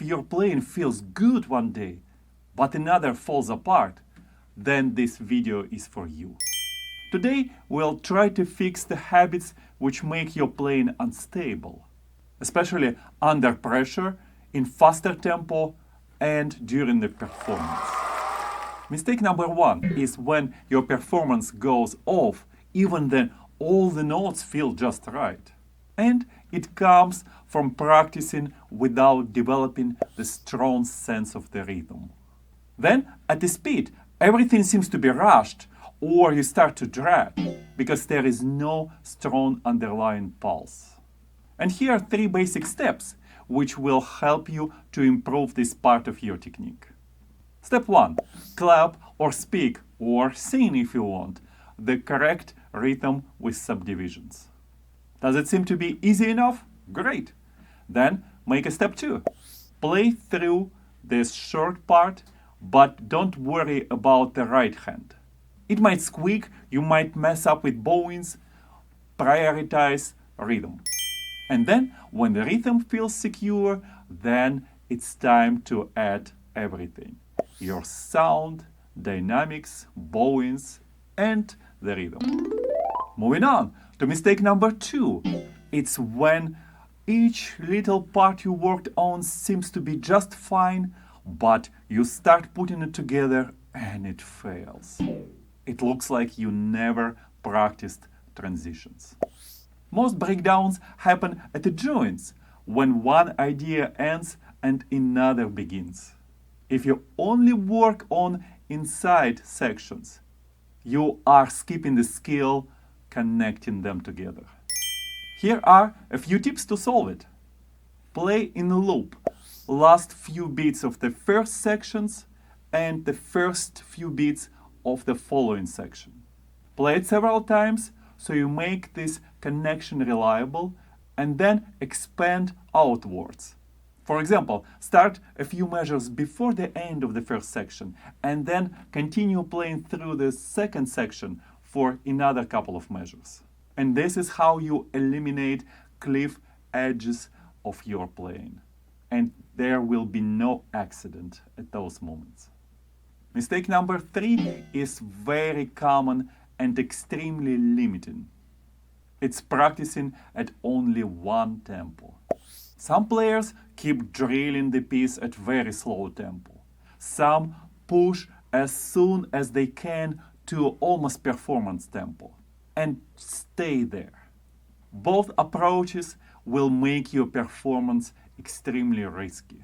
your playing feels good one day, but another falls apart, then this video is for you. Today, we'll try to fix the habits which make your playing unstable, especially under pressure, in faster tempo, and during the performance. Mistake number one is when your performance goes off, even then all the notes feel just right. And it comes from practicing without developing the strong sense of the rhythm. Then, at the speed, everything seems to be rushed, or you start to drag, because there is no strong underlying pulse. And here are 3 basic steps, which will help you to improve this part of your technique. Step 1. Clap or speak, or sing if you want, the correct rhythm with subdivisions. Does it seem to be easy enough? Great! Then make a step 2. Play through this short part, but don't worry about the right hand. It might squeak, you might mess up with bowings. Prioritize rhythm. And then, when the rhythm feels secure, then it's time to add everything. Your sound, dynamics, bowings, and the rhythm. Moving on to mistake number 2. It's when each little part you worked on seems to be just fine, but you start putting it together and it fails. It looks like you never practiced transitions. Most breakdowns happen at the joints, when one idea ends and another begins. If you only work on inside sections, you are skipping the skill connecting them together. Here are a few tips to solve it. Play in a loop, last few beats of the first sections and the first few beats of the following section. Play it several times so you make this connection reliable, and then expand outwards. For example, start a few measures before the end of the first section, and then continue playing through the second section for another couple of measures. And this is how you eliminate cliff edges of your playing. And there will be no accident at those moments. Mistake number 3 is very common and extremely limiting. It's practicing at only one tempo. Some players keep drilling the piece at very slow tempo. Some push as soon as they can to almost performance tempo and stay there. Both approaches will make your performance extremely risky.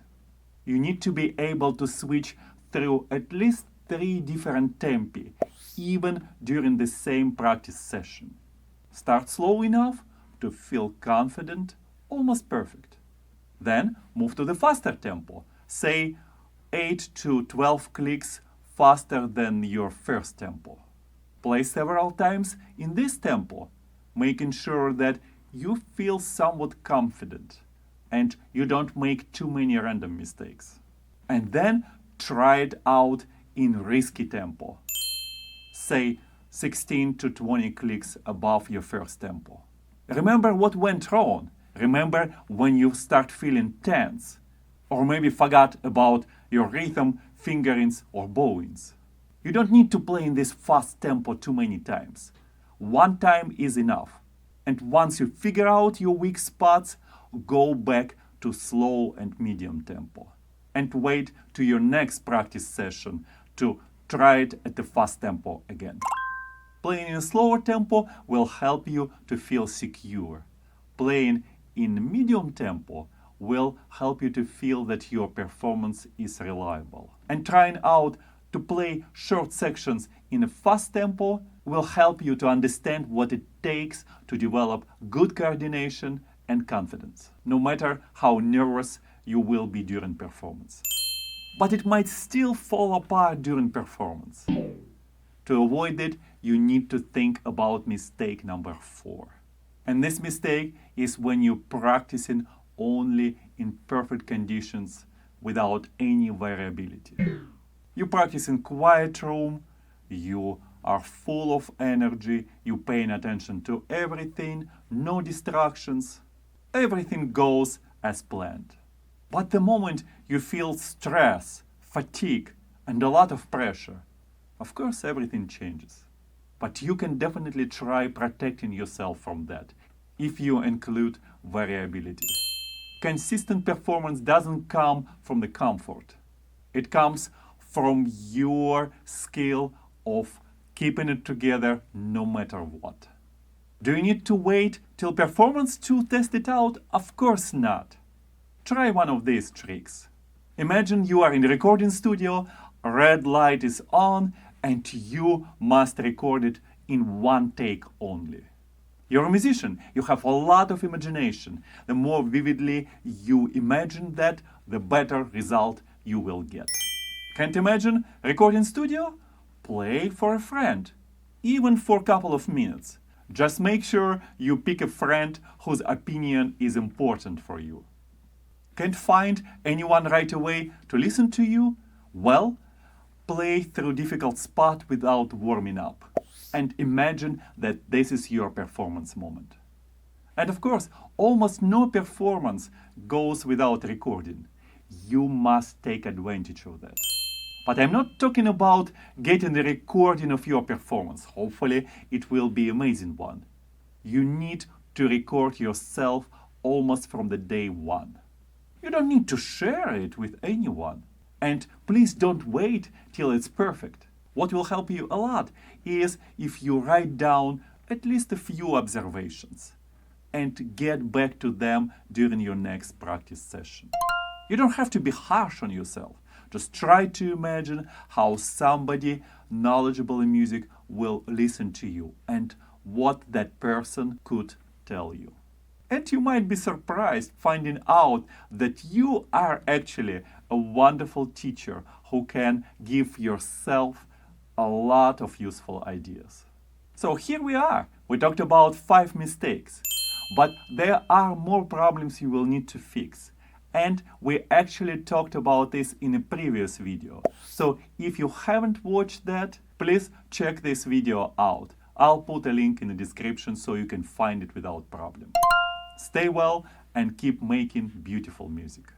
You need to be able to switch through at least 3 different tempi, even during the same practice session. Start slow enough to feel confident, almost perfect. Then move to the faster tempo, say 8 to 12 clicks faster than your first tempo. Play several times in this tempo, making sure that you feel somewhat confident and you don't make too many random mistakes. And then try it out in risky tempo, say 16 to 20 clicks above your first tempo. Remember what went wrong. Remember when you start feeling tense, or maybe forgot about your rhythm, fingerings, or bowings. You don't need to play in this fast tempo too many times. One time is enough. And once you figure out your weak spots, go back to slow and medium tempo. And wait to your next practice session to try it at the fast tempo again. Playing in a slower tempo will help you to feel secure. Playing in medium tempo will help you to feel that your performance is reliable. And trying out to play short sections in a fast tempo will help you to understand what it takes to develop good coordination and confidence, no matter how nervous you will be during performance. But it might still fall apart during performance. To avoid it, you need to think about mistake number 4. And this mistake is when you're practicing only in perfect conditions without any variability. You practice in quiet room, you are full of energy, you're paying attention to everything, no distractions, everything goes as planned. But the moment you feel stress, fatigue, and a lot of pressure, of course everything changes. But you can definitely try protecting yourself from that if you include variability. Consistent performance doesn't come from the comfort. It comes from your skill of keeping it together no matter what. Do you need to wait till performance to test it out? Of course not. Try one of these tricks. Imagine you are in the recording studio, red light is on, and you must record it in one take only. You're a musician, you have a lot of imagination. The more vividly you imagine that, the better result you will get. Can't imagine recording studio? Play for a friend, even for a couple of minutes. Just make sure you pick a friend whose opinion is important for you. Can't find anyone right away to listen to you? Well, play through difficult spot without warming up. And imagine that this is your performance moment. And of course, almost no performance goes without recording. You must take advantage of that. But I'm not talking about getting the recording of your performance. Hopefully, it will be an amazing one. You need to record yourself almost from the day one. You don't need to share it with anyone. And please don't wait till it's perfect. What will help you a lot is if you write down at least a few observations and get back to them during your next practice session. You don't have to be harsh on yourself. Just try to imagine how somebody knowledgeable in music will listen to you and what that person could tell you. And you might be surprised finding out that you are actually a wonderful teacher who can give yourself a lot of useful ideas. So here we are. We talked about 5 mistakes, but there are more problems you will need to fix. And we actually talked about this in a previous video. So if you haven't watched that, please check this video out. I'll put a link in the description so you can find it without problem. Stay well and keep making beautiful music.